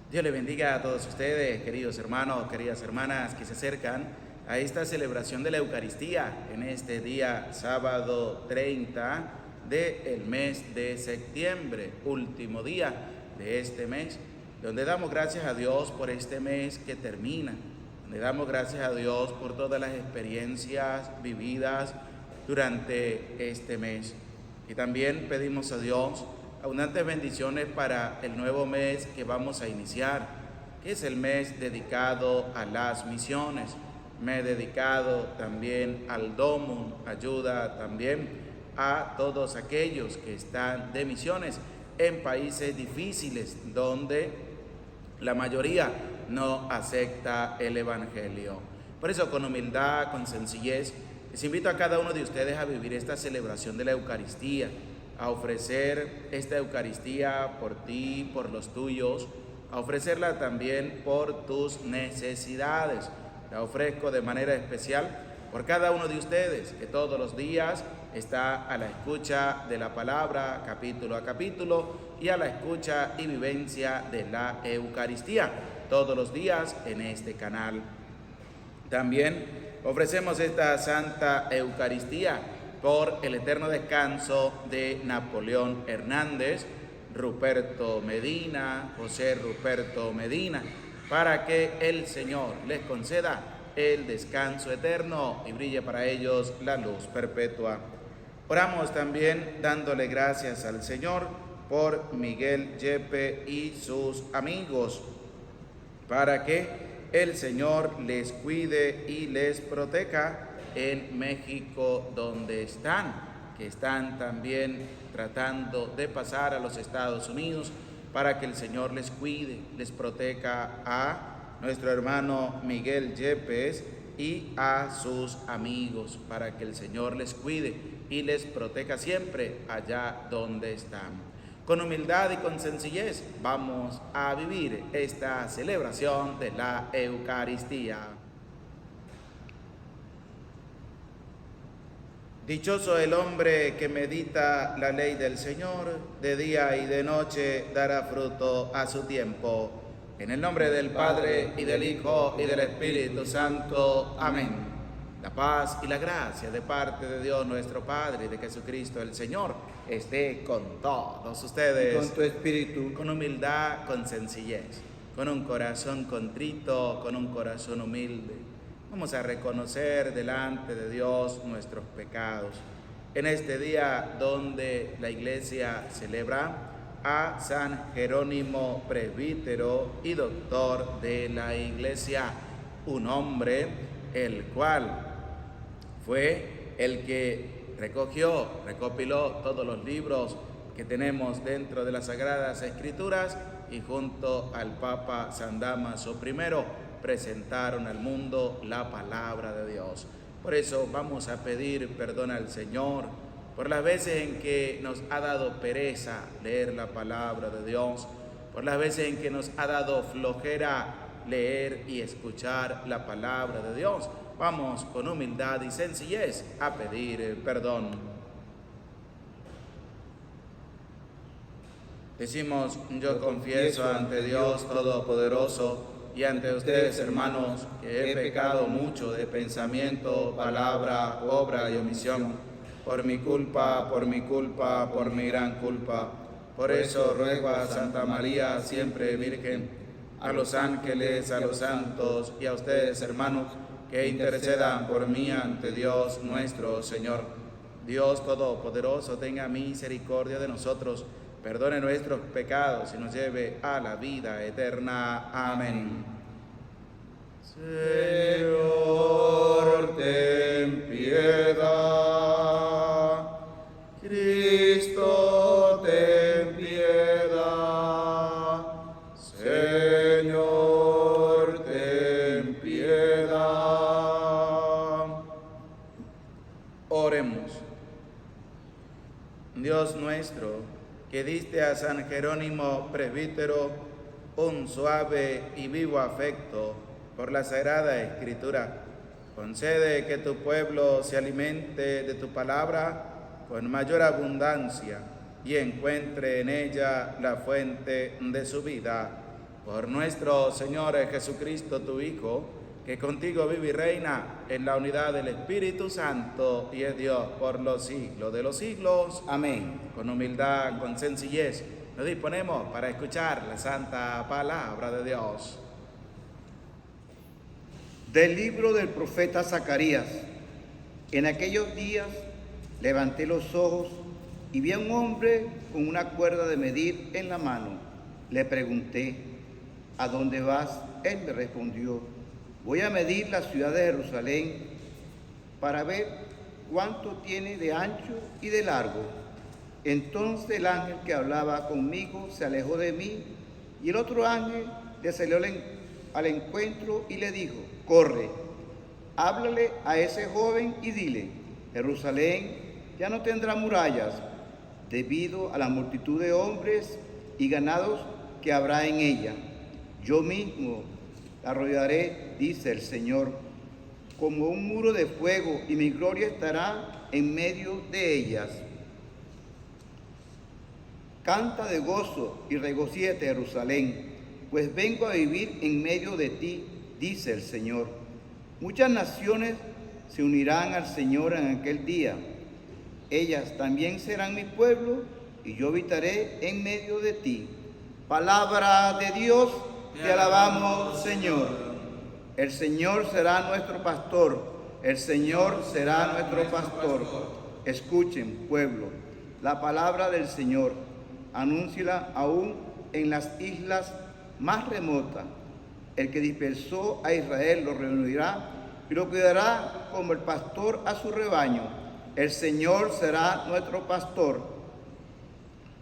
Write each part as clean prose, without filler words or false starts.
Dios le bendiga a todos ustedes, queridos hermanos, queridas hermanas que se acercan a esta celebración de la Eucaristía en este día sábado 30 del mes de septiembre, último día de este mes, donde damos gracias a Dios por este mes que termina, donde damos gracias a Dios por todas las experiencias vividas durante este mes. Y también pedimos a Dios abundantes bendiciones para el nuevo mes que vamos a iniciar, que es el mes dedicado a las misiones, mes dedicado también al Domum, ayuda también a todos aquellos que están de misiones en países difíciles donde la mayoría no acepta el Evangelio. Por eso, con humildad, con sencillez, les invito a cada uno de ustedes a vivir esta celebración de la Eucaristía, a ofrecer esta Eucaristía por ti, por los tuyos, a ofrecerla también por tus necesidades. La ofrezco de manera especial por cada uno de ustedes, que todos los días está a la escucha de la palabra, capítulo a capítulo, y a la escucha y vivencia de la Eucaristía, todos los días en este canal. También ofrecemos esta Santa Eucaristía por el eterno descanso de Napoleón Hernández, Ruperto Medina, José Ruperto Medina, para que el Señor les conceda el descanso eterno y brille para ellos la luz perpetua. Oramos también dándole gracias al Señor por Miguel Yepe y sus amigos, para que el Señor les cuide y les proteja en México donde están, que están también tratando de pasar a los Estados Unidos, para que el Señor les cuide, les proteja a nuestro hermano Miguel Yepes y a sus amigos, para que el Señor les cuide y les proteja siempre allá donde están. Con humildad y con sencillez vamos a vivir esta celebración de la Eucaristía. Dichoso el hombre que medita la ley del Señor, de día y de noche dará fruto a su tiempo. En el nombre del Padre, y del Hijo, y del Espíritu Santo. Amén. La paz y la gracia de parte de Dios nuestro Padre y de Jesucristo el Señor esté con todos ustedes. Y con tu espíritu. Con humildad, con sencillez, con un corazón contrito, con un corazón humilde. Vamos a reconocer delante de Dios nuestros pecados. En este día donde la Iglesia celebra a San Jerónimo, presbítero y doctor de la Iglesia, un hombre el cual fue el que recopiló todos los libros que tenemos dentro de las Sagradas Escrituras, y junto al Papa San Dámaso I presentaron al mundo la palabra de Dios. Por eso vamos a pedir perdón al Señor por las veces en que nos ha dado pereza leer la palabra de Dios, por las veces en que nos ha dado flojera leer y escuchar la palabra de Dios. Vamos con humildad y sencillez a pedir perdón. Decimos: yo confieso ante Dios Todopoderoso y ante ustedes, hermanos, que he pecado mucho de pensamiento, palabra, obra y omisión, por mi culpa, por mi gran culpa. Por eso ruego a Santa María, siempre Virgen, a los ángeles, a los santos y a ustedes, hermanos, que intercedan por mí ante Dios nuestro Señor. Dios Todopoderoso tenga misericordia de nosotros, perdone nuestros pecados y nos lleve a la vida eterna. Amén. Señor, ten piedad. Cristo, ten piedad. Señor, ten piedad. Oremos. Dios nuestro, que diste a San Jerónimo presbítero un suave y vivo afecto por la Sagrada Escritura, concede que tu pueblo se alimente de tu palabra con mayor abundancia y encuentre en ella la fuente de su vida. por nuestro Señor Jesucristo, tu Hijo, que contigo vive y reina en la unidad del Espíritu Santo y es Dios por los siglos de los siglos. Amén. Con humildad, con sencillez, nos disponemos para escuchar la santa palabra de Dios. Del libro del profeta Zacarías. En aquellos días levanté los ojos y vi a un hombre con una cuerda de medir en la mano. Le pregunté, ¿a dónde vas? Él me respondió, voy a medir la ciudad de Jerusalén para ver cuánto tiene de ancho y de largo. Entonces el ángel que hablaba conmigo se alejó de mí y el otro ángel le salió al encuentro y le dijo, corre, háblale a ese joven y dile, Jerusalén ya no tendrá murallas debido a la multitud de hombres y ganados que habrá en ella. Yo mismo la rodearé, dice el Señor, como un muro de fuego, y mi gloria estará en medio de ellas. Canta de gozo y regocíjate, Jerusalén, pues vengo a vivir en medio de ti, dice el Señor. Muchas naciones se unirán al Señor en aquel día. Ellas también serán mi pueblo y yo habitaré en medio de ti. Palabra de Dios, te alabamos, Señor. El Señor será nuestro pastor, el Señor será nuestro pastor. Escuchen, pueblo, la palabra del Señor. Anúnciala aún en las islas más remotas. El que dispersó a Israel lo reunirá y lo cuidará como el pastor a su rebaño. El Señor será nuestro pastor,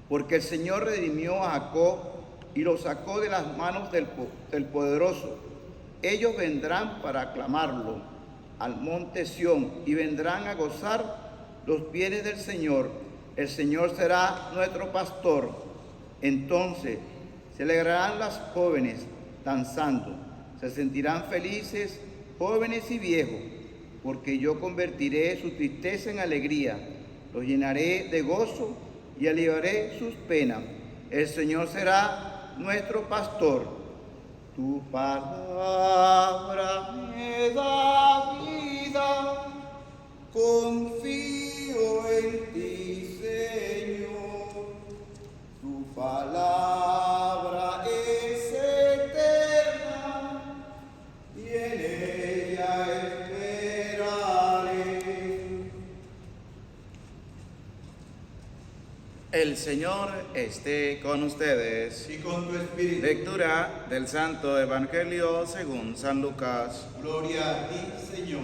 porque el Señor redimió a Jacob y lo sacó de las manos del poderoso. Ellos vendrán para aclamarlo al monte Sión y vendrán a gozar los bienes del Señor. El Señor será nuestro pastor. Entonces se alegrarán las jóvenes danzando, se sentirán felices jóvenes y viejos, porque yo convertiré su tristeza en alegría, los llenaré de gozo y aliviaré sus penas. El Señor será nuestro pastor. Tu palabra me da vida, confío en ti, Señor. Tu palabra es eterna y en ella esperaré. El Señor esté con ustedes. Y con tu espíritu. Lectura del Santo Evangelio según San Lucas. Gloria a ti, Señor.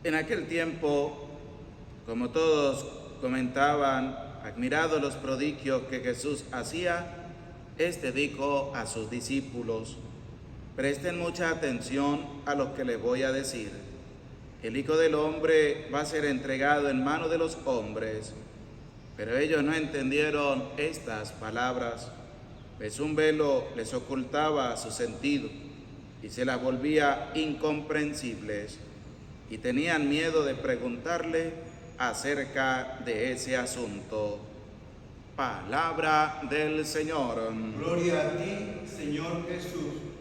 En aquel tiempo, como todos comentaban, admirados los prodigios que Jesús hacía, éste dijo a sus discípulos, presten mucha atención a lo que les voy a decir. El Hijo del Hombre va a ser entregado en manos de los hombres. Pero ellos no entendieron estas palabras, pues un velo les ocultaba su sentido y se las volvía incomprensibles, y tenían miedo de preguntarle acerca de ese asunto. Palabra del Señor. Gloria a ti, Señor Jesús.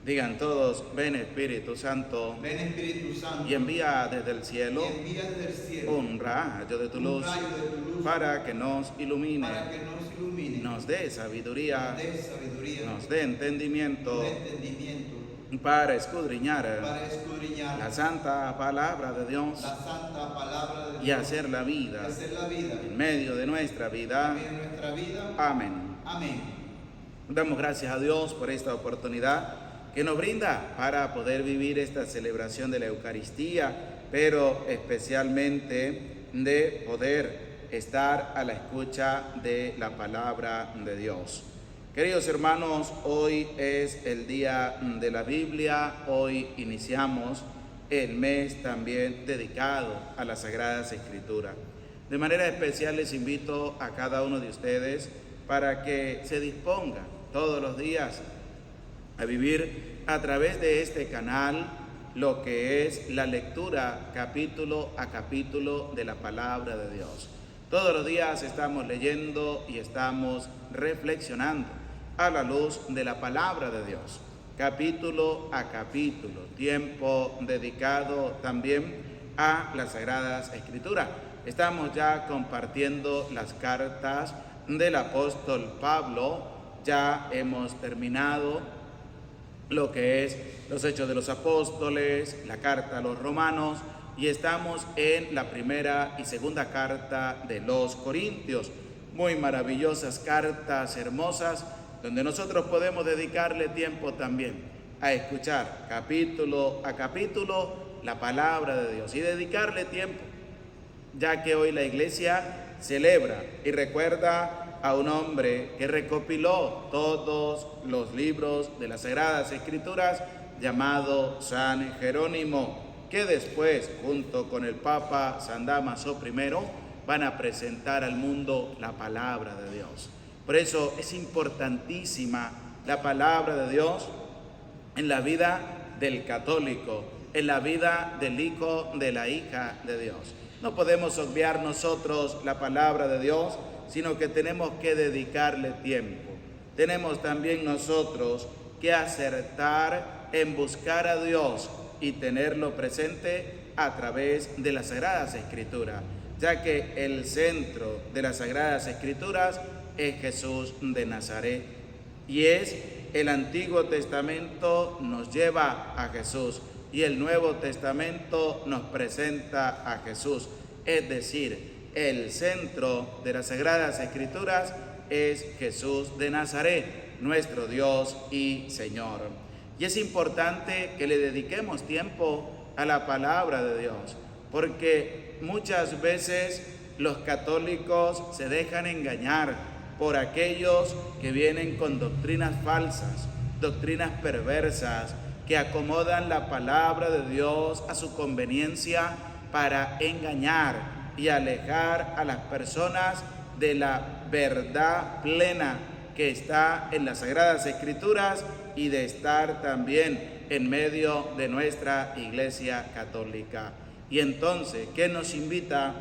Digan todos, ven Espíritu Santo. Ven Espíritu Santo. Y envía desde el cielo, Y envía desde el cielo un rayo de tu luz, rayo de tu luz, para que nos ilumine, para que nos ilumine, nos dé sabiduría, nos dé sabiduría, nos dé entendimiento, nos dé entendimiento, para escudriñar para escudriñar la santa palabra de Dios la santa palabra de Dios y hacer la vida hacer la vida en medio de nuestra vida. en nuestra vida. Amén. Amén. Damos gracias a Dios por esta oportunidad que nos brinda para poder vivir esta celebración de la Eucaristía, pero especialmente de poder estar a la escucha de la palabra de Dios. Queridos hermanos, hoy es el día de la Biblia, hoy iniciamos el mes también dedicado a las Sagradas Escrituras. De manera especial les invito a cada uno de ustedes para que se dispongan todos los días a vivir a través de este canal lo que es la lectura capítulo a capítulo de la palabra de Dios. Todos los días estamos leyendo y estamos reflexionando a la luz de la palabra de Dios, capítulo a capítulo, tiempo dedicado también a las Sagradas Escrituras. Estamos ya compartiendo las cartas del apóstol Pablo, ya hemos terminado lo que es los Hechos de los Apóstoles, la carta a los Romanos, y estamos en la primera y segunda carta de los Corintios. Muy maravillosas cartas, hermosas, donde nosotros podemos dedicarle tiempo también a escuchar capítulo a capítulo la palabra de Dios y dedicarle tiempo, ya que hoy la iglesia celebra y recuerda a un hombre que recopiló todos los libros de las Sagradas Escrituras, llamado San Jerónimo, que después, junto con el Papa San Dámaso I, van a presentar al mundo la palabra de Dios. Por eso es importantísima la palabra de Dios en la vida del católico, en la vida del hijo, de la hija de Dios. No podemos obviar nosotros la palabra de Dios, sino que tenemos que dedicarle tiempo. Tenemos también nosotros que acertar en buscar a Dios y tenerlo presente a través de las Sagradas Escrituras, ya que el centro de las Sagradas Escrituras es Jesús de Nazaret, y el Antiguo Testamento nos lleva a Jesús y el Nuevo Testamento nos presenta a Jesús. Es decir, el centro de las Sagradas Escrituras es Jesús de Nazaret, nuestro Dios y Señor. Y es importante que le dediquemos tiempo a la palabra de Dios, porque muchas veces los católicos se dejan engañar por aquellos que vienen con doctrinas falsas, doctrinas perversas, que acomodan la palabra de Dios a su conveniencia para engañar y alejar a las personas de la verdad plena que está en las Sagradas Escrituras y de estar también en medio de nuestra Iglesia Católica. Y entonces, ¿qué nos invita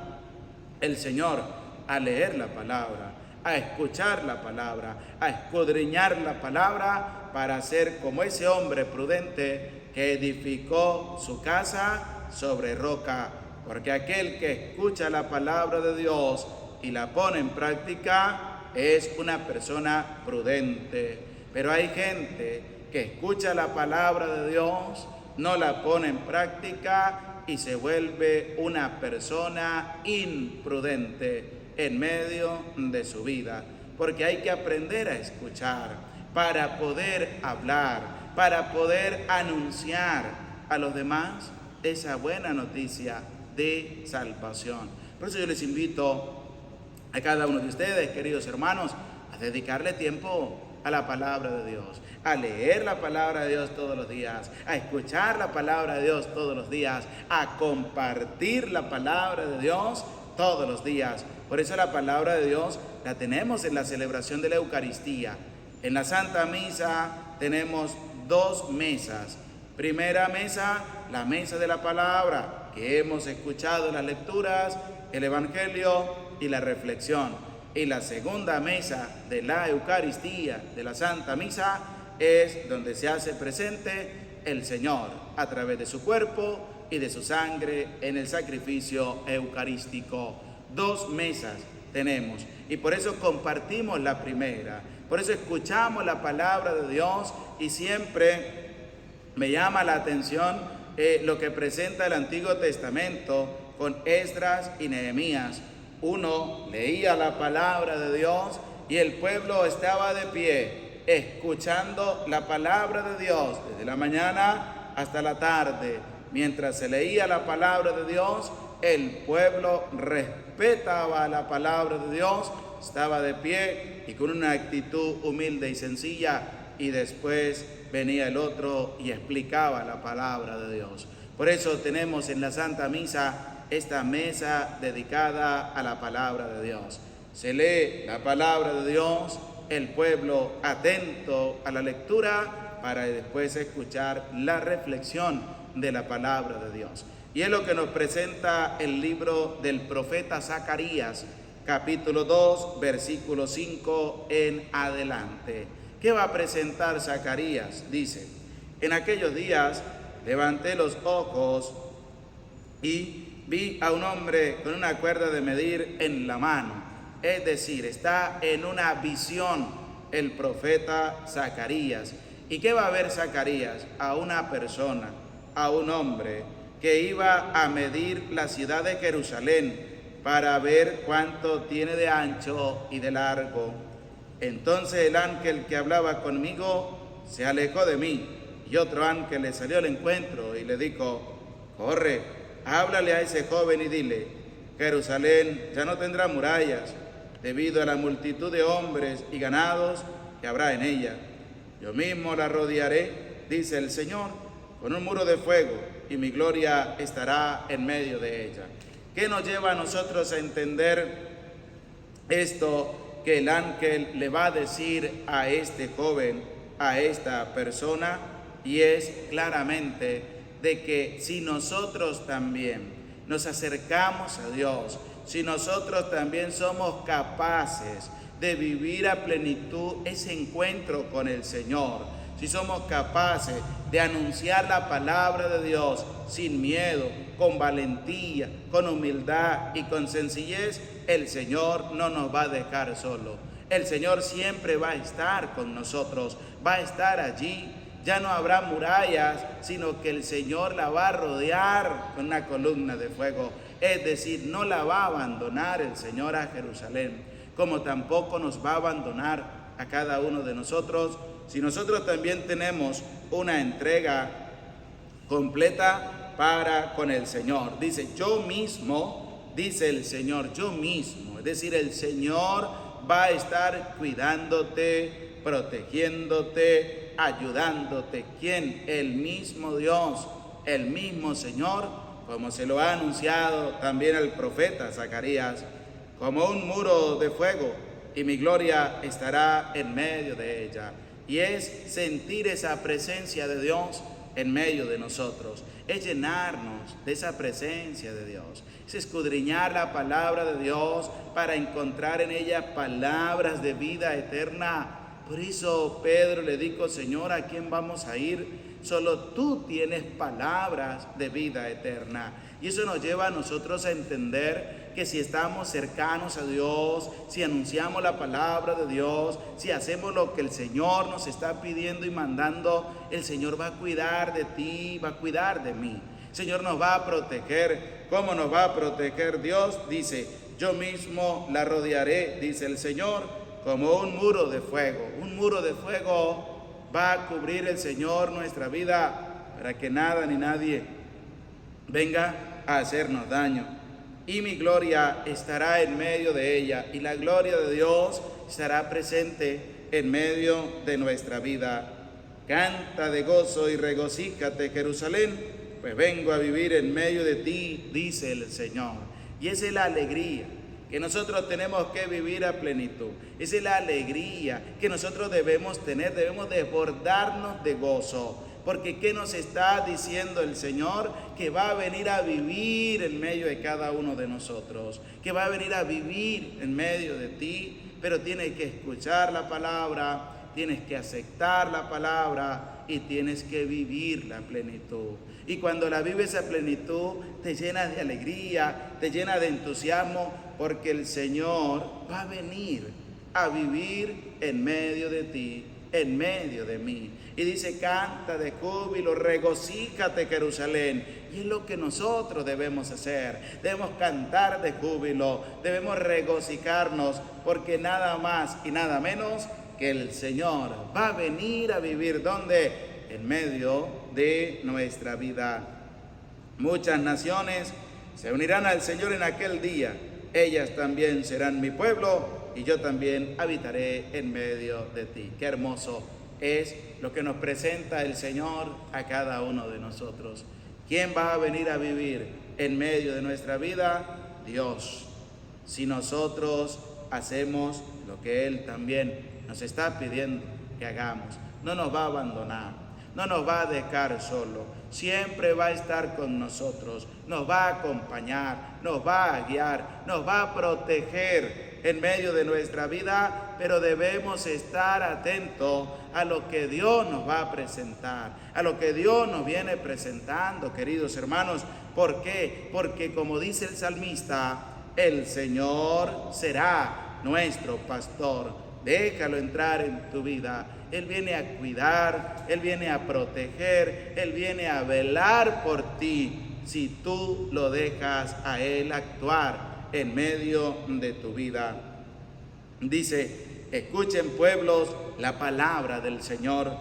el Señor? A leer la palabra, a escuchar la palabra, a escudriñar la palabra para ser como ese hombre prudente que edificó su casa sobre roca. Porque aquel que escucha la palabra de Dios y la pone en práctica es una persona prudente. Pero hay gente que escucha la palabra de Dios, no la pone en práctica y se vuelve una persona imprudente en medio de su vida. Porque hay que aprender a escuchar para poder hablar, para poder anunciar a los demás esa buena noticia de salvación. Por eso yo les invito a cada uno de ustedes, queridos hermanos, a dedicarle tiempo a la palabra de Dios, a leer la palabra de Dios todos los días, a escuchar la palabra de Dios todos los días, a compartir la palabra de Dios todos los días. Por eso la palabra de Dios la tenemos en la celebración de la Eucaristía. En la Santa Misa tenemos dos mesas. Primera mesa, la mesa de la palabra, que hemos escuchado las lecturas, el Evangelio y la reflexión. Y la segunda mesa de la Eucaristía, de la Santa Misa, es donde se hace presente el Señor a través de su cuerpo y de su sangre en el sacrificio eucarístico. Dos mesas tenemos y por eso compartimos la primera, por eso escuchamos la palabra de Dios y siempre me llama la atención lo que presenta el Antiguo Testamento con Esdras y Nehemías. Uno leía la palabra de Dios y el pueblo estaba de pie escuchando la palabra de Dios desde la mañana hasta la tarde. Mientras se leía la palabra de Dios, el pueblo respetaba la palabra de Dios, estaba de pie y con una actitud humilde y sencilla, y después venía el otro y explicaba la palabra de Dios. Por eso tenemos en la Santa Misa esta mesa dedicada a la palabra de Dios. Se lee la palabra de Dios, el pueblo atento a la lectura para después escuchar la reflexión de la palabra de Dios. Y es lo que nos presenta el libro del profeta Zacarías capítulo 2, versículo 5 en adelante. ¿Qué va a presentar Zacarías? Dice: en aquellos días levanté los ojos y vi a un hombre con una cuerda de medir en la mano. Es decir, está en una visión el profeta Zacarías. ¿Y qué va a ver Zacarías? A una persona, a un hombre que iba a medir la ciudad de Jerusalén para ver cuánto tiene de ancho y de largo. Entonces el ángel que hablaba conmigo se alejó de mí, y otro ángel le salió al encuentro y le dijo: corre, háblale a ese joven y dile: Jerusalén ya no tendrá murallas, debido a la multitud de hombres y ganados que habrá en ella. Yo mismo la rodearé, dice el Señor, con un muro de fuego, y mi gloria estará en medio de ella. ¿Qué nos lleva a nosotros a entender esto que el ángel le va a decir a este joven, a esta persona? Y es claramente de que si nosotros también nos acercamos a Dios, si nosotros también somos capaces de vivir a plenitud ese encuentro con el Señor, si somos capaces de anunciar la palabra de Dios sin miedo, con valentía, con humildad y con sencillez, el Señor no nos va a dejar solo. El Señor siempre va a estar con nosotros, va a estar allí. Ya no habrá murallas, sino que el Señor la va a rodear con una columna de fuego. Es decir, no la va a abandonar el Señor a Jerusalén, como tampoco nos va a abandonar a cada uno de nosotros, si nosotros también tenemos una entrega completa para con el Señor. Dice: yo mismo, dice el Señor, yo mismo. Es decir, el Señor va a estar cuidándote, protegiéndote, ayudándote. ¿Quién? El mismo Dios, el mismo Señor, como se lo ha anunciado también el profeta Zacarías, como un muro de fuego, y mi gloria estará en medio de ella. Y es sentir esa presencia de Dios en medio de nosotros, es llenarnos de esa presencia de Dios, es escudriñar la palabra de Dios para encontrar en ella palabras de vida eterna. Por eso Pedro le dijo: Señor, ¿a quién vamos a ir? Solo tú tienes palabras de vida eterna. Y eso nos lleva a nosotros a entender que si estamos cercanos a Dios, si anunciamos la palabra de Dios, si hacemos lo que el Señor nos está pidiendo y mandando, el Señor va a cuidar de ti, va a cuidar de mí. El Señor nos va a proteger. ¿Cómo nos va a proteger Dios? Dice: yo mismo la rodearé, dice el Señor, como un muro de fuego. Un muro de fuego va a cubrir el Señor nuestra vida para que nada ni nadie venga a hacernos daño. Y mi gloria estará en medio de ella, y la gloria de Dios estará presente en medio de nuestra vida. Canta de gozo y regocíjate, Jerusalén, pues vengo a vivir en medio de ti, dice el Señor. Y esa es la alegría que nosotros tenemos que vivir a plenitud. Esa es la alegría que nosotros debemos tener, debemos desbordarnos de gozo. Porque ¿qué nos está diciendo el Señor? Que va a venir a vivir en medio de cada uno de nosotros, que va a venir a vivir en medio de ti, pero tienes que escuchar la palabra, tienes que aceptar la palabra y tienes que vivir la plenitud. Y cuando la vives a plenitud, te llenas de alegría, te llenas de entusiasmo, porque el Señor va a venir a vivir en medio de ti, en medio de mí. Y dice: canta de júbilo, regocíjate, Jerusalén. Y es lo que nosotros debemos hacer. Debemos cantar de júbilo, debemos regocijarnos, porque nada más y nada menos que el Señor va a venir a vivir, ¿dónde? En medio de nuestra vida. Muchas naciones se unirán al Señor en aquel día. Ellas también serán mi pueblo, y yo también habitaré en medio de ti. Qué hermoso es lo que nos presenta el Señor a cada uno de nosotros. ¿Quién va a venir a vivir en medio de nuestra vida? Dios. Si nosotros hacemos lo que Él también nos está pidiendo que hagamos, no nos va a abandonar. no nos va a dejar solo, siempre va a estar con nosotros, nos va a acompañar, nos va a guiar, nos va a proteger en medio de nuestra vida, pero debemos estar atentos a lo que Dios nos va a presentar, a lo que Dios nos viene presentando, queridos hermanos. ¿Por qué? Porque como dice el salmista, el Señor será nuestro pastor. Déjalo entrar en tu vida. Él viene a cuidar, Él viene a proteger, Él viene a velar por ti si tú lo dejas a Él actuar en medio de tu vida. Dice, escuchen pueblos la palabra del Señor,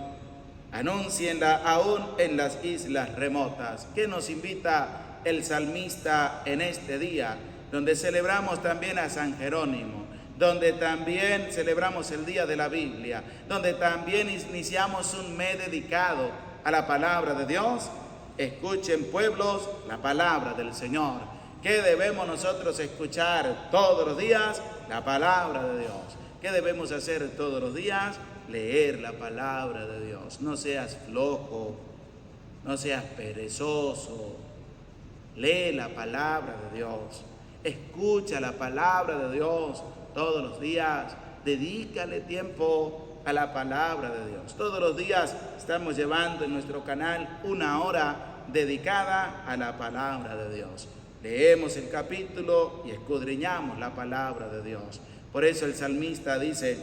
anúncienla aún en las islas remotas. ¿Qué nos invita el salmista en este día, donde celebramos también a San Jerónimo, donde también celebramos el día de la Biblia, donde también iniciamos un mes dedicado a la palabra de Dios? Escuchen pueblos la palabra del Señor. ¿Qué debemos nosotros escuchar todos los días? La palabra de Dios. ¿Qué debemos hacer todos los días? Leer la palabra de Dios. No seas flojo, no seas perezoso. Lee la palabra de Dios. Escucha la palabra de Dios todos los días. Dedícale tiempo a la palabra de Dios. Todos los días estamos llevando en nuestro canal una hora dedicada a la palabra de Dios. Leemos el capítulo y escudriñamos la palabra de Dios. Por eso el salmista dice,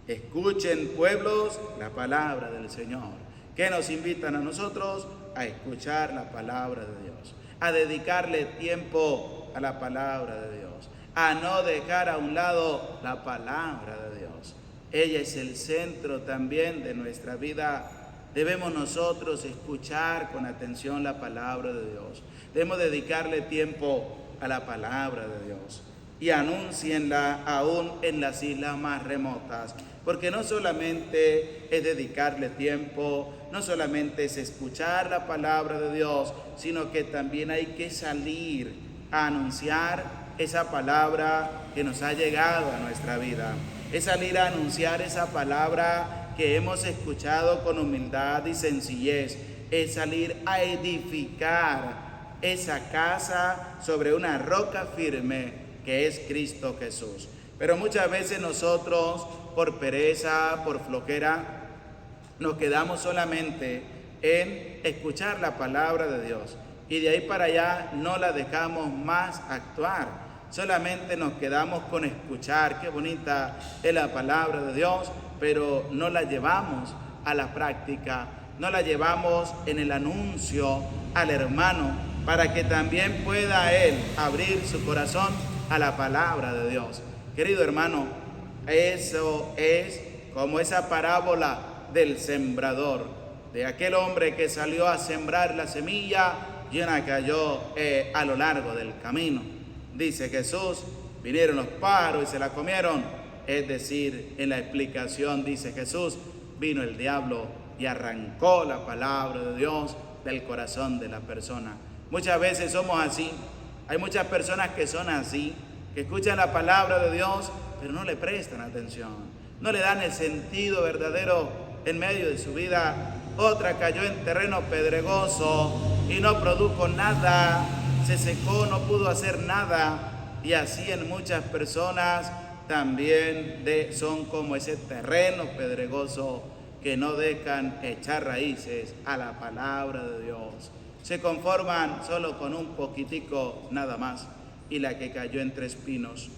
escuchen pueblos la palabra del Señor. ¿Qué nos invitan a nosotros? A escuchar la palabra de Dios, a dedicarle tiempo a la palabra de Dios, a no dejar a un lado la palabra de Dios. Ella es el centro también de nuestra vida. Debemos nosotros escuchar con atención la palabra de Dios. Debemos dedicarle tiempo a la palabra de Dios y anúncienla aún en las islas más remotas, porque no solamente es dedicarle tiempo, no solamente es escuchar la palabra de Dios, sino que también hay que salir a anunciar esa palabra que nos ha llegado a nuestra vida, es salir a anunciar esa palabra que hemos escuchado con humildad y sencillez, es salir a edificar esa casa sobre una roca firme que es Cristo Jesús. Pero muchas veces nosotros, por pereza, por flojera, nos quedamos solamente en escuchar la palabra de Dios y de ahí para allá no la dejamos más actuar. Solamente nos quedamos con escuchar, qué bonita es la palabra de Dios, pero no la llevamos a la práctica, no la llevamos en el anuncio al hermano para que también pueda él abrir su corazón a la palabra de Dios. Querido hermano, eso es como esa parábola del sembrador, de aquel hombre que salió a sembrar la semilla y una cayó a lo largo del camino. Dice Jesús, vinieron los pájaros y se la comieron. Es decir, en la explicación dice Jesús, vino el diablo y arrancó la palabra de Dios del corazón de la persona. Muchas veces somos así. Hay muchas personas que son así, que escuchan la palabra de Dios, pero no le prestan atención, no le dan el sentido verdadero en medio de su vida. Otra cayó en terreno pedregoso y no produjo nada, se secó, no pudo hacer nada. Y así en muchas personas también son como ese terreno pedregoso que no dejan echar raíces a la palabra de Dios. Se conforman solo con un poquitico nada más. Y la que cayó entre espinos,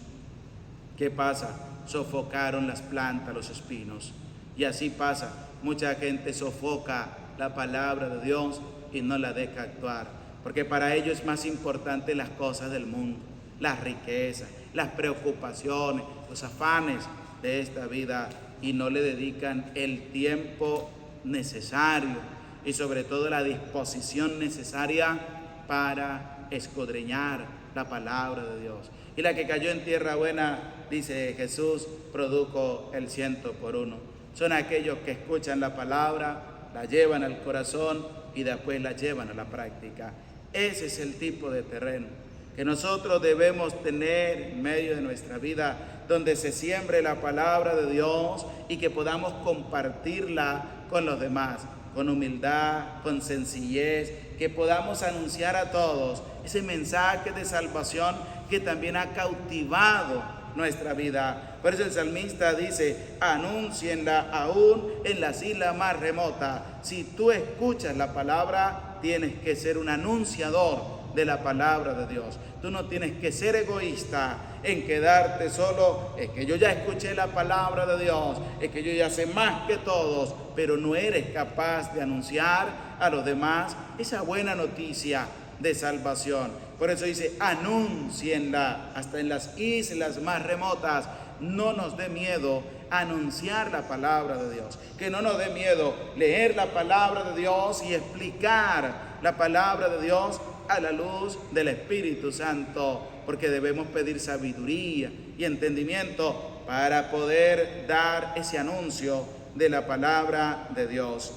¿qué pasa? Sofocaron las plantas, los espinos. Y así pasa, mucha gente sofoca la palabra de Dios y no la deja actuar, porque para ellos es más importante las cosas del mundo, las riquezas, las preocupaciones, los afanes de esta vida, y no le dedican el tiempo necesario y sobre todo la disposición necesaria para escudriñar la palabra de Dios. Y la que cayó en tierra buena, dice Jesús, produjo el 100 por 1. Son aquellos que escuchan la palabra, la llevan al corazón y después la llevan a la práctica. Ese es el tipo de terreno que nosotros debemos tener en medio de nuestra vida, donde se siembre la palabra de Dios y que podamos compartirla con los demás, con humildad, con sencillez, que podamos anunciar a todos ese mensaje de salvación que también ha cautivado nuestra vida. Por eso el salmista dice: anúncienla aún en las islas más remotas. Si tú escuchas la palabra, tienes que ser un anunciador de la palabra de Dios. Tú no tienes que ser egoísta en quedarte solo, es que yo ya escuché la palabra de Dios, es que yo ya sé más que todos, pero no eres capaz de anunciar a los demás esa buena noticia de salvación. Por eso dice: anúncienla hasta en las islas más remotas. No nos dé miedo anunciar la palabra de Dios, que no nos dé miedo leer la palabra de Dios y explicar la palabra de Dios a la luz del Espíritu Santo, porque debemos pedir sabiduría y entendimiento para poder dar ese anuncio de la palabra de Dios,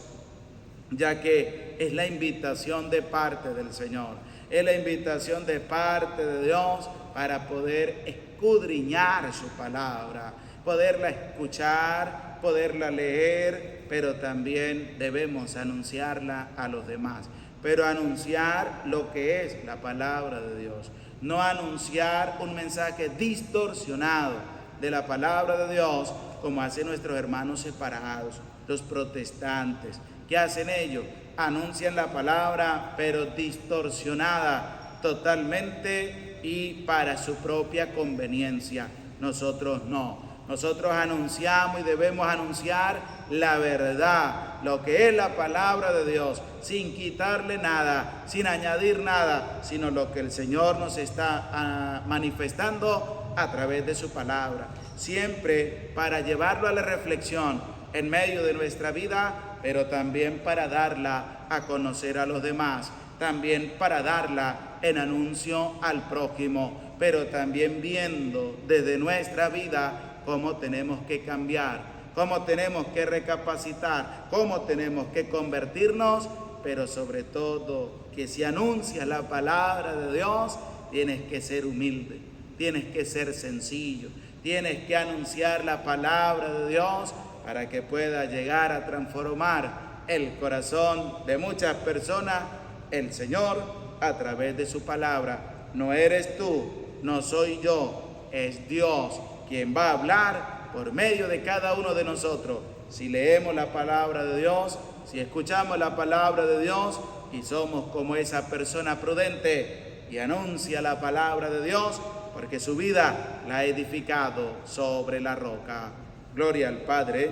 ya que es la invitación de parte del Señor, es la invitación de parte de Dios para poder escudriñar su palabra, poderla escuchar, poderla leer, pero también debemos anunciarla a los demás. Pero anunciar lo que es la palabra de Dios, no anunciar un mensaje distorsionado de la palabra de Dios, como hacen nuestros hermanos separados, los protestantes. ¿Qué hacen ellos? Anuncian la palabra, pero distorsionada totalmente y para su propia conveniencia. Nosotros no. Nosotros anunciamos y debemos anunciar la verdad, lo que es la palabra de Dios, sin quitarle nada, sin añadir nada, sino lo que el Señor nos está manifestando a través de su palabra. Siempre para llevarlo a la reflexión en medio de nuestra vida, pero también para darla a conocer a los demás, también para darla en anuncio al prójimo, pero también viendo desde nuestra vida cómo tenemos que cambiar, cómo tenemos que recapacitar, cómo tenemos que convertirnos, pero sobre todo que si anuncias la palabra de Dios, tienes que ser humilde, tienes que ser sencillo, tienes que anunciar la palabra de Dios para que pueda llegar a transformar el corazón de muchas personas, el Señor, a través de su palabra. No eres tú, no soy yo, es Dios quien va a hablar por medio de cada uno de nosotros. Si leemos la palabra de Dios, si escuchamos la palabra de Dios y somos como esa persona prudente y anuncia la palabra de Dios, porque su vida la ha edificado sobre la roca. Gloria al Padre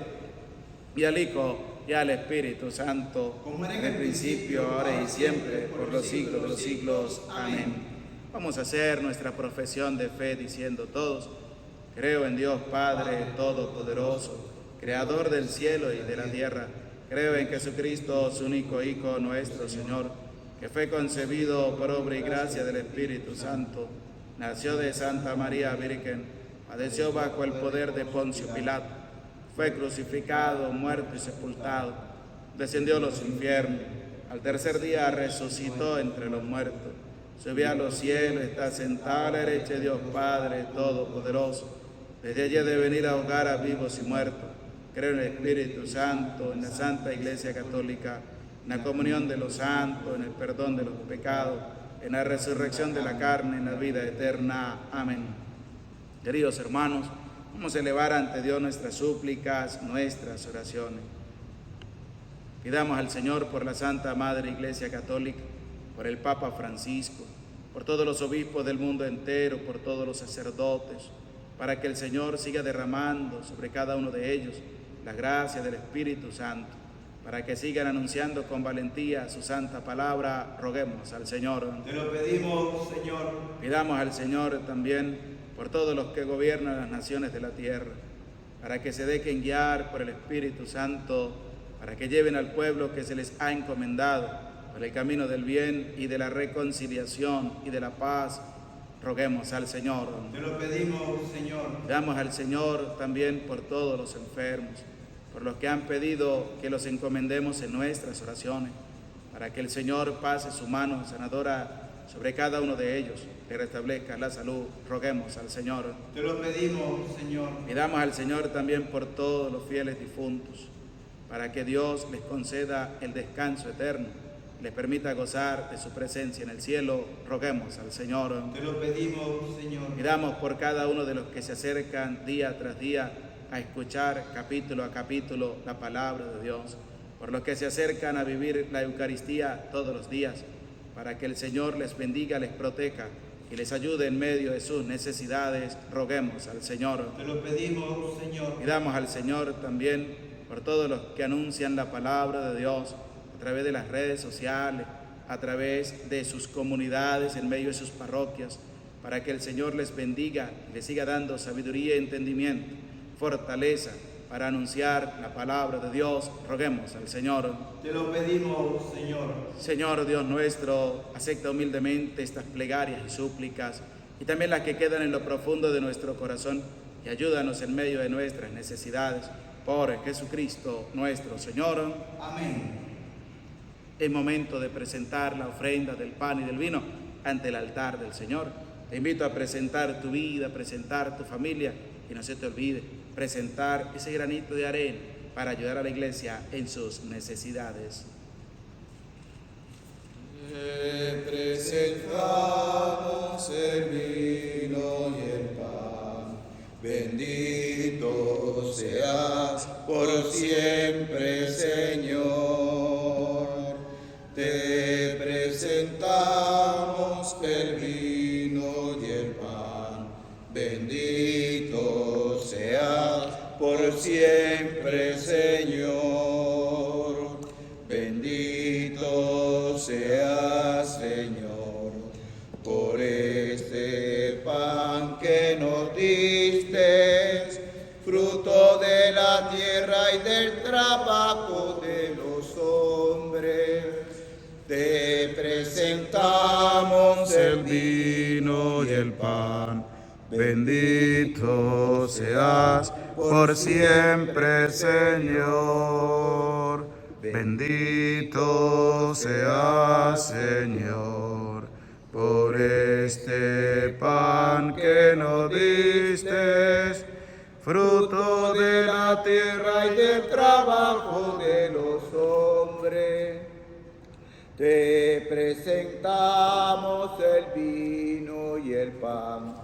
y al Hijo y al Espíritu Santo, como en el principio, ahora y siempre, por los siglos de los siglos. Amén. Vamos a hacer nuestra profesión de fe diciendo todos: creo en Dios Padre Todopoderoso, Creador del cielo y de la tierra. Creo en Jesucristo, su único Hijo, nuestro Señor, que fue concebido por obra y gracia del Espíritu Santo. Nació de Santa María Virgen, padeció bajo el poder de Poncio Pilato, fue crucificado, muerto y sepultado, descendió a los infiernos, al tercer día resucitó entre los muertos, subió a los cielos, está sentado a la derecha de Dios Padre Todopoderoso. Desde allí ha de venir a ahogar a vivos y muertos. Creo en el Espíritu Santo, en la Santa Iglesia Católica, en la comunión de los santos, en el perdón de los pecados, en la resurrección de la carne, en la vida eterna. Amén. Queridos hermanos, vamos a elevar ante Dios nuestras súplicas, nuestras oraciones. Pidamos al Señor por la Santa Madre Iglesia Católica, por el Papa Francisco, por todos los obispos del mundo entero, por todos los sacerdotes, para que el Señor siga derramando sobre cada uno de ellos la gracia del Espíritu Santo, para que sigan anunciando con valentía su santa palabra. Roguemos al Señor. Te lo pedimos, Señor. Pidamos al Señor también por todos los que gobiernan las naciones de la tierra, para que se dejen guiar por el Espíritu Santo, para que lleven al pueblo que se les ha encomendado por el camino del bien y de la reconciliación y de la paz. Roguemos al Señor. Te lo pedimos, Señor. Pidamos al Señor también por todos los enfermos, por los que han pedido que los encomendemos en nuestras oraciones, para que el Señor pase su mano sanadora sobre cada uno de ellos, que restablezca la salud. Roguemos al Señor. Te lo pedimos, Señor. Pidamos al Señor también por todos los fieles difuntos, para que Dios les conceda el descanso eterno, les permita gozar de su presencia en el cielo. Roguemos al Señor. Te lo pedimos, Señor. Pidamos por cada uno de los que se acercan día tras día a escuchar capítulo a capítulo la palabra de Dios, por los que se acercan a vivir la Eucaristía todos los días, para que el Señor les bendiga, les proteja y les ayude en medio de sus necesidades. Roguemos al Señor. Te lo pedimos, Señor. Pidamos al Señor también por todos los que anuncian la palabra de Dios a través de las redes sociales, a través de sus comunidades, en medio de sus parroquias, para que el Señor les bendiga y les siga dando sabiduría y entendimiento, fortaleza para anunciar la palabra de Dios. Roguemos al Señor. Te lo pedimos, Señor. Señor Dios nuestro, acepta humildemente estas plegarias y súplicas y también las que quedan en lo profundo de nuestro corazón y ayúdanos en medio de nuestras necesidades. Por Jesucristo nuestro Señor. Amén. Es momento de presentar la ofrenda del pan y del vino ante el altar del Señor. Te invito a presentar tu vida, a presentar tu familia y no se te olvide presentar ese granito de arena para ayudar a la iglesia en sus necesidades. Presentamos el vino y el pan, bendito seas por siempre, Señor. Te presentamos el vino y el pan, bendito seas por siempre, Señor. Bendito seas, Señor, por este pan que nos diste, fruto de la tierra y del trabajo de los hombres. Te presentamos el vino y el pan. Bendito seas por siempre, Señor. Bendito seas, Señor, por este pan que nos diste, fruto de la tierra y del trabajo de los hombres. Te presentamos el vino y el pan.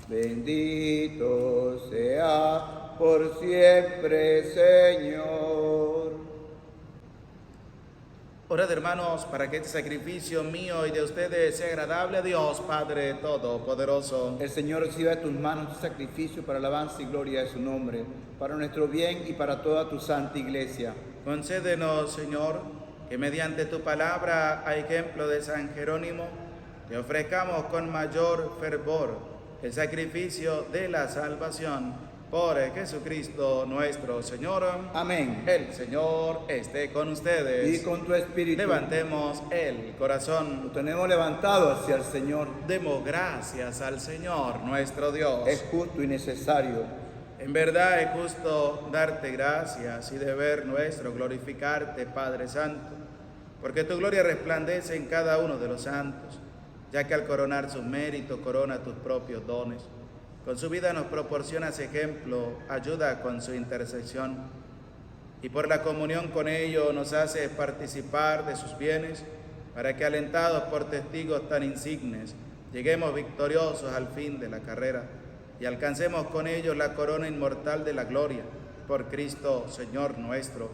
Bendito sea por siempre, Señor. Orad, hermanos, para que este sacrificio mío y de ustedes sea agradable a Dios, Padre Todopoderoso. El Señor reciba de tus manos este sacrificio para alabanza y gloria de su nombre, para nuestro bien y para toda tu santa iglesia. Concédenos, Señor, que mediante tu palabra, a ejemplo de San Jerónimo, te ofrezcamos con mayor fervor el sacrificio de la salvación. Por Jesucristo nuestro Señor. Amén. El Señor esté con ustedes. Y con tu espíritu. Levantemos el corazón. Lo tenemos levantado hacia el Señor. Demos gracias al Señor nuestro Dios. Es justo y necesario. En verdad es justo darte gracias y deber nuestro glorificarte, Padre Santo, porque tu gloria resplandece en cada uno de los santos, ya que al coronar sus méritos corona tus propios dones. Con su vida nos proporcionas ejemplo, ayuda con su intercesión, y por la comunión con ellos nos haces participar de sus bienes, para que alentados por testigos tan insignes, lleguemos victoriosos al fin de la carrera, y alcancemos con ellos la corona inmortal de la gloria, por Cristo Señor nuestro.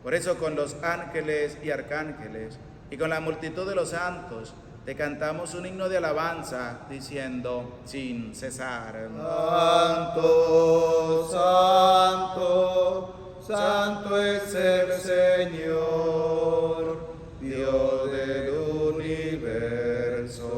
Por eso con los ángeles y arcángeles, y con la multitud de los santos, te cantamos un himno de alabanza, diciendo sin cesar: Santo, santo, santo es el Señor, Dios del universo.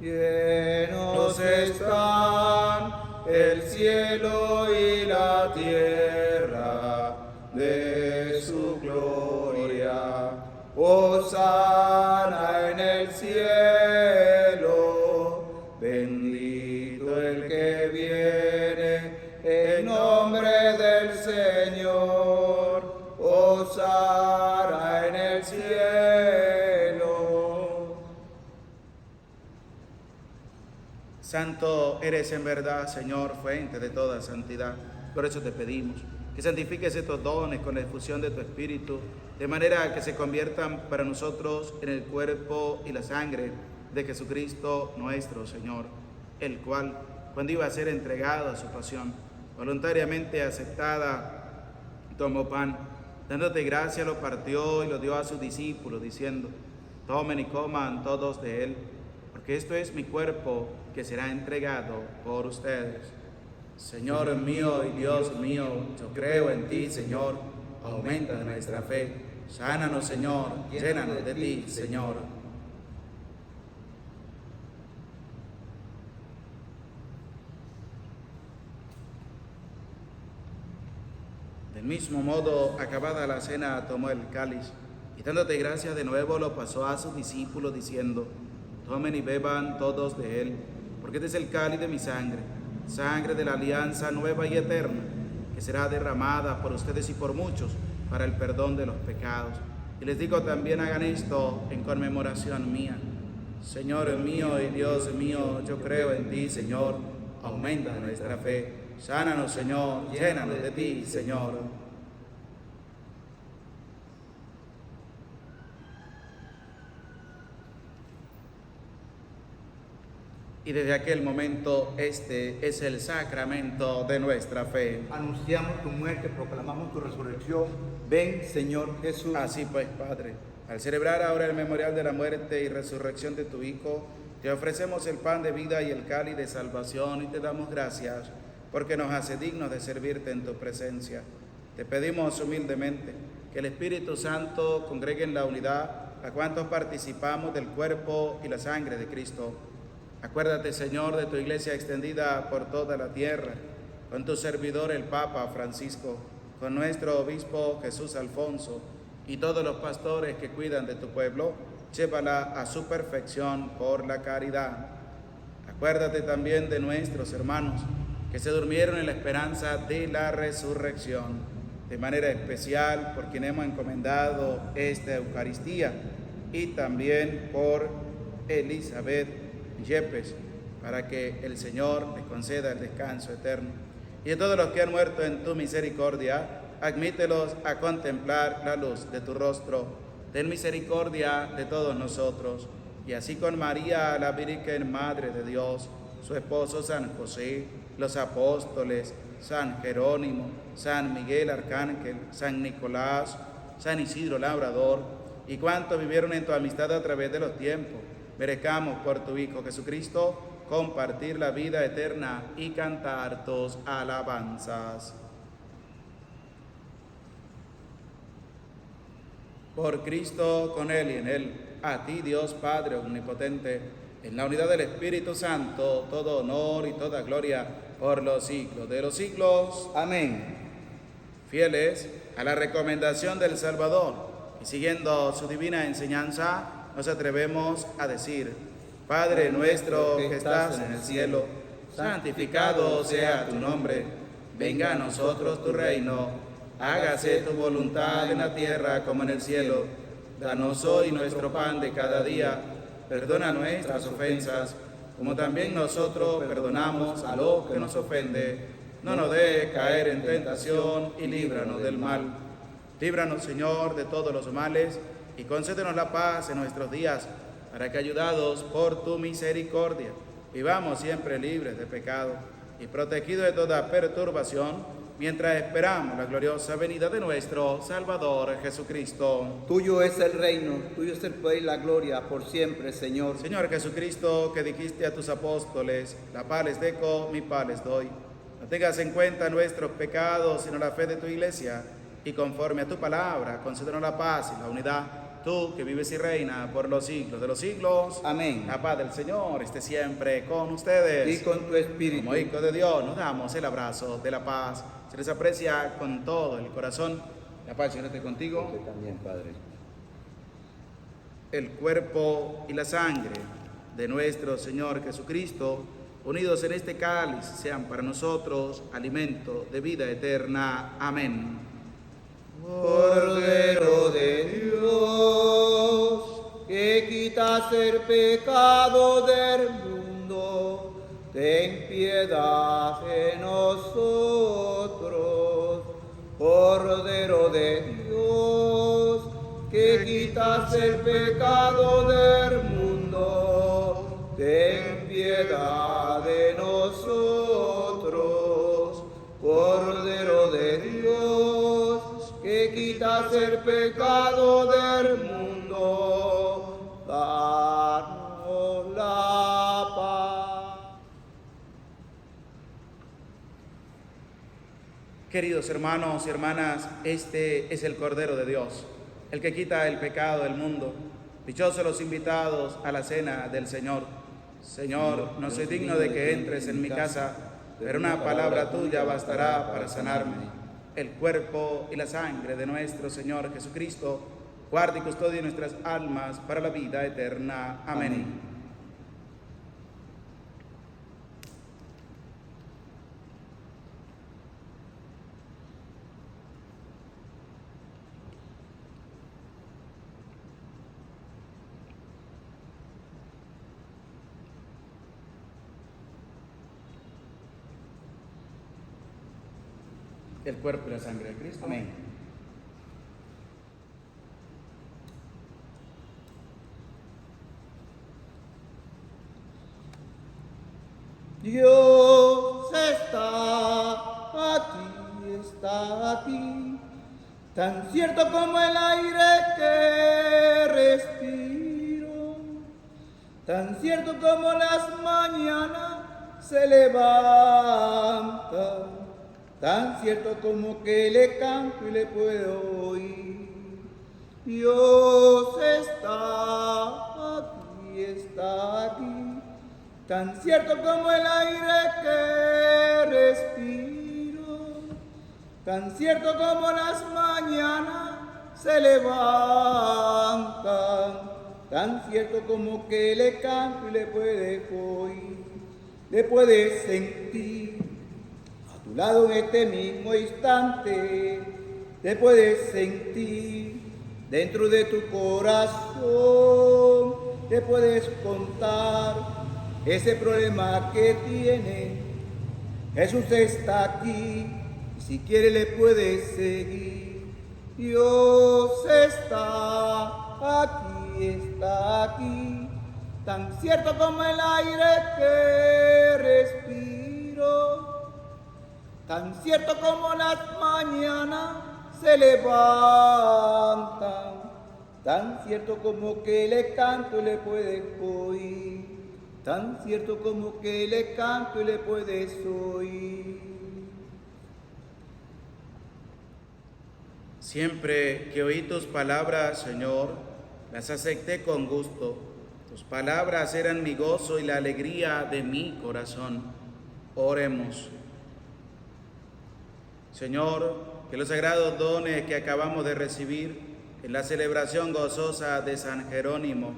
Llenos están el cielo y la tierra de su gloria. Hosana en el cielo, bendito el que viene en nombre del Señor. Hosana en el cielo. Santo eres en verdad, Señor, fuente de toda santidad. Por eso te pedimos que santifiques estos dones con la efusión de tu Espíritu, de manera que se conviertan para nosotros en el cuerpo y la sangre de Jesucristo nuestro Señor, el cual, cuando iba a ser entregado a su pasión, voluntariamente aceptada, tomó pan, dándote gracia, lo partió y lo dio a sus discípulos, diciendo: tomen y coman todos de él, porque esto es mi cuerpo que será entregado por ustedes. Señor mío y Dios mío, yo creo en ti, Señor, aumenta nuestra fe. Sánanos, Señor, llénanos de ti, Señor. Del mismo modo, acabada la cena, tomó el cáliz y dándote gracias de nuevo lo pasó a sus discípulos, diciendo: tomen y beban todos de él, porque este es el cáliz de mi sangre, sangre de la alianza nueva y eterna, que será derramada por ustedes y por muchos para el perdón de los pecados. Y les digo también, hagan esto en conmemoración mía. Señor mío y Dios mío, yo creo en ti, Señor, aumenta nuestra fe. Sánanos, Señor, llénanos de ti, Señor. Y desde aquel momento, este es el sacramento de nuestra fe. Anunciamos tu muerte, proclamamos tu resurrección. Ven, Señor Jesús. Así pues, Padre, al celebrar ahora el memorial de la muerte y resurrección de tu Hijo, te ofrecemos el pan de vida y el cáliz de salvación y te damos gracias porque nos hace dignos de servirte en tu presencia. Te pedimos humildemente que el Espíritu Santo congregue en la unidad a cuantos participamos del cuerpo y la sangre de Cristo. Acuérdate, Señor, de tu iglesia extendida por toda la tierra, con tu servidor el Papa Francisco, con nuestro obispo Jesús Alfonso y todos los pastores que cuidan de tu pueblo, llévala a su perfección por la caridad. Acuérdate también de nuestros hermanos que se durmieron en la esperanza de la resurrección, de manera especial por quien hemos encomendado esta Eucaristía y también por Elizabeth Yepes, para que el Señor les conceda el descanso eterno. Y de todos los que han muerto en tu misericordia, admítelos a contemplar la luz de tu rostro. Ten misericordia de todos nosotros, y así con María, la Virgen Madre de Dios, su esposo San José, los apóstoles, San Jerónimo, San Miguel Arcángel, San Nicolás, San Isidro Labrador, y cuantos vivieron en tu amistad a través de los tiempos, merezcamos por tu Hijo Jesucristo compartir la vida eterna y cantar tus alabanzas. Por Cristo, con Él y en Él, a ti Dios Padre Omnipotente, en la unidad del Espíritu Santo, todo honor y toda gloria por los siglos de los siglos. Amén. Fieles a la recomendación del Salvador y siguiendo su divina enseñanza, nos atrevemos a decir: Padre nuestro que estás en el cielo, santificado sea tu nombre. Venga a nosotros tu reino. Hágase tu voluntad en la tierra como en el cielo. Danos hoy nuestro pan de cada día. Perdona nuestras ofensas, como también nosotros perdonamos a los que nos ofende. No nos dejes caer en tentación y líbranos del mal. Líbranos, Señor, de todos los males y concédenos la paz en nuestros días, para que, ayudados por tu misericordia, vivamos siempre libres de pecado y protegidos de toda perturbación, mientras esperamos la gloriosa venida de nuestro Salvador Jesucristo. Tuyo es el reino, tuyo es el poder y la gloria por siempre, Señor. Señor Jesucristo, que dijiste a tus apóstoles: la paz les dejo, mi paz les doy. No tengas en cuenta nuestros pecados, sino la fe de tu iglesia, y conforme a tu palabra, concédenos la paz y la unidad. Tú que vives y reinas por los siglos de los siglos. Amén. La paz del Señor esté siempre con ustedes. Y con tu espíritu. Como hijos de Dios nos damos el abrazo de la paz. Se les aprecia con todo el corazón. La paz, Señor, esté contigo. Usted también, Padre. El cuerpo y la sangre de nuestro Señor Jesucristo, unidos en este cáliz, sean para nosotros alimento de vida eterna. Amén. Cordero de Dios, que quitas el pecado del mundo, ten piedad de nosotros. quitas el pecado del mundo, ten piedad de nosotros. Cordero de Dios, que quitas el pecado del mundo, danos la paz. Queridos hermanos y hermanas, este es el Cordero de Dios, el que quita el pecado del mundo. Dichosos los invitados a la cena del Señor. Señor, no soy digno de que entres en mi casa, pero una palabra tuya bastará para sanarme. El cuerpo y la sangre de nuestro Señor Jesucristo, guarde y custodie nuestras almas para la vida eterna. Amén. El cuerpo y la sangre de Cristo. Amén. Dios está aquí, tan cierto como el aire que respiro, tan cierto como las mañanas se levantan, tan cierto como que le canto y le puedo oír. Dios está aquí, tan cierto como el aire que respiro, tan cierto como las mañanas se levantan, tan cierto como que le canto y le puedes oír, le puedes sentir a tu lado en este mismo instante, le puedes sentir dentro de tu corazón, le puedes contar ese problema que tienes. Jesús está aquí, y si quiere le puedes seguir. Dios está aquí, tan cierto como el aire que respiro, tan cierto como las mañanas se levantan, tan cierto como que le canto y le puedes oír, tan cierto como que le canto y le puedes oír. Siempre que oí tus palabras, Señor, las acepté con gusto. Tus palabras eran mi gozo y la alegría de mi corazón. Oremos. Señor, que los sagrados dones que acabamos de recibir en la celebración gozosa de San Jerónimo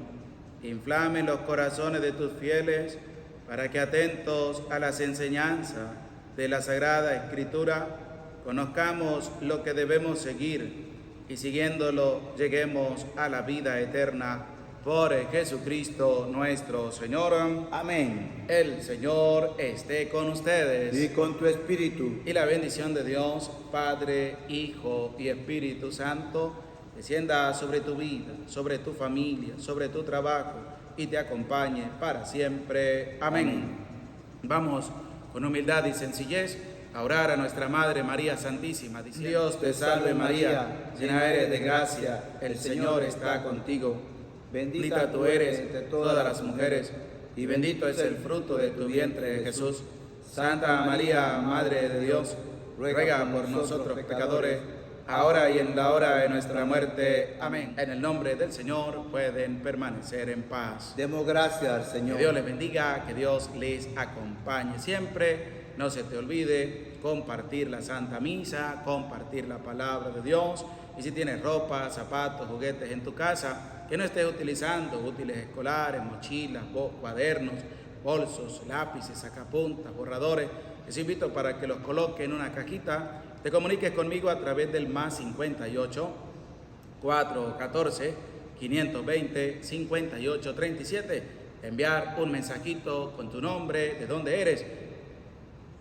inflamen los corazones de tus fieles para que, atentos a las enseñanzas de la Sagrada Escritura, conozcamos lo que debemos seguir y, siguiéndolo, lleguemos a la vida eterna. Por Jesucristo nuestro Señor. Amén. El Señor esté con ustedes. Y con tu espíritu. Y la bendición de Dios, Padre, Hijo y Espíritu Santo, descienda sobre tu vida, sobre tu familia, sobre tu trabajo y te acompañe para siempre. Amén. Vamos con humildad y sencillez a orar a nuestra Madre María Santísima, diciendo: Dios te salve María, llena eres de gracia, el Señor está contigo. Bendita tú eres entre todas las mujeres, y bendito es el fruto de tu vientre, Jesús. Santa María, Madre de Dios, ruega por nosotros pecadores, ahora y en la hora de nuestra muerte. Amén. En el nombre del Señor pueden permanecer en paz. Demos gracias al Señor. Que Dios les bendiga, que Dios les acompañe siempre. No se te olvide compartir la Santa Misa, compartir la palabra de Dios. Y si tienes ropa, zapatos, juguetes en tu casa que no estés utilizando, útiles escolares, mochilas, cuadernos, bolsos, lápices, sacapuntas, borradores, les invito para que los coloques en una cajita. Te comuniques conmigo a través del +58 414 520 5837. Enviar un mensajito con tu nombre, de dónde eres,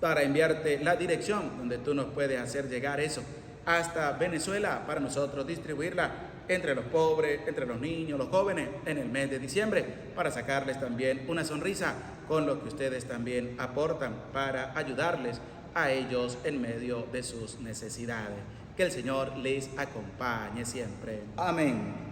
para enviarte la dirección donde tú nos puedes hacer llegar eso hasta Venezuela para nosotros distribuirla entre los pobres, entre los niños, los jóvenes, en el mes de diciembre, para sacarles también una sonrisa con lo que ustedes también aportan para ayudarles a ellos en medio de sus necesidades. Que el Señor les acompañe siempre. Amén.